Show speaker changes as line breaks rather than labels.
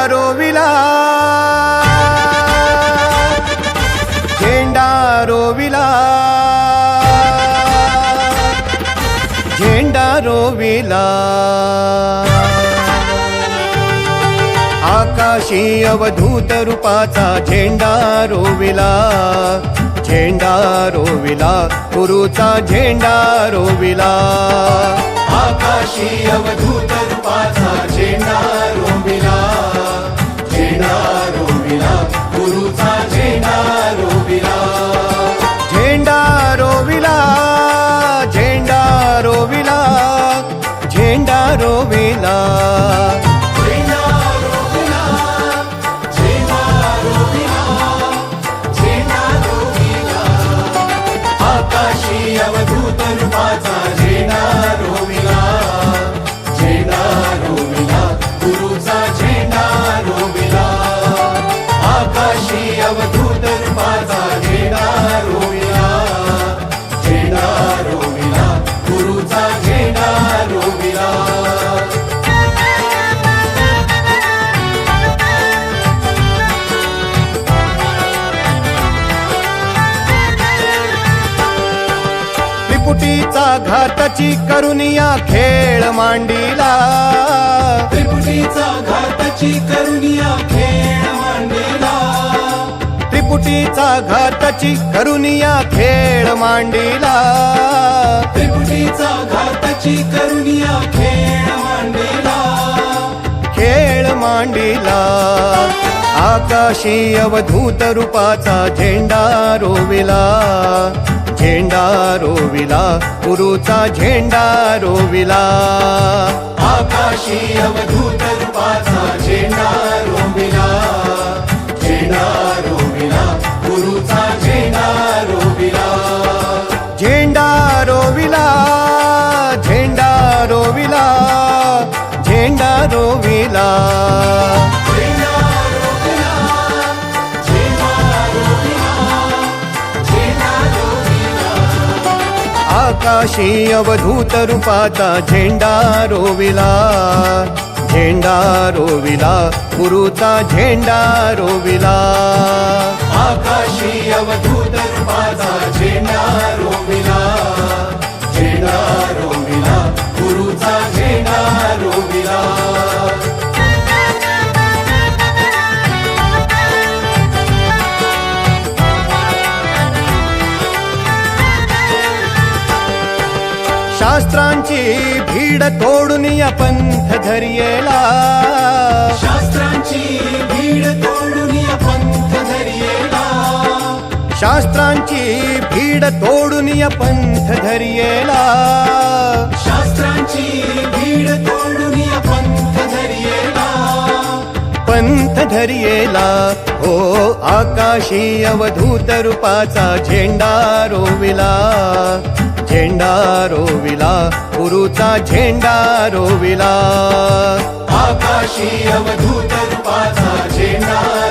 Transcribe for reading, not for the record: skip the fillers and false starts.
रोविला झेंडा रोविला झेंडा रोविला आकाशी अवधूत रूपाचा झेंडा रोविला झेंडा रोविला गुरुचा झेंडा रोविला आकाशी अवधूत रूपाचा झेंडा रोविला झेंडा रोविला गुरुचा झेंडा रोविला झेंडा रोविला झेंडा रोविला झेंडा रोविला अवधूत रूपाचा झेंडा रोविला झेंडा रोविला गुरुचा झेंडा रोविला आकाशी अवधूत रूपाचा झेंडा रोविला झेंडा रोविला गुरुचा झेंडा रोविला त्रिपुटीचा घाताची करुनिया खेळ मांडीला
त्रिपुटीचा घाताची करुनिया खेळ मांडीला
त्रिपुटीचा घाताची करुनिया खेळ मांडीला
त्रिपुटीचा घाताची करुनिया खेळ मांडीला
खेळ मांडीला आकाशी अवधूत रूपाचा झेंडा रोविला झेंडा रोविला गुरुचा झेंडा रोविला
आकाशी अवधूत रूपाचा झेंडा रोविला झेंडा रोविला गुरुचा झेंडा रोविला
झेंडा रोविला झेंडा रोविला झेंडा रोविला आकाशी अवधूत रूपाचा झेंडा रोविला झेंडा रोविला गुरुचा झेंडा रोविला
आकाशी अवधूत रूपाचा झेंडा रोविला झेंडा रोविला गुरुचा झेंडा रोविला
शास्त्रांची भीड तोडून या पंथ धर्येला
शास्त्रांची भीड तोडून या पंथ धर्येला
शास्त्रांची भीड तोडून या पंथ धर्येला
शास्त्रांची भीड तोडून या पंथ धर्येला
पंथ धर्येला हो आकाशी अवधूत रूपाचा झेंडा रोविला झेंडा रोविला गुरुचा झेंडा रोविला
आकाशी अवधूत रूपाचा झेंडा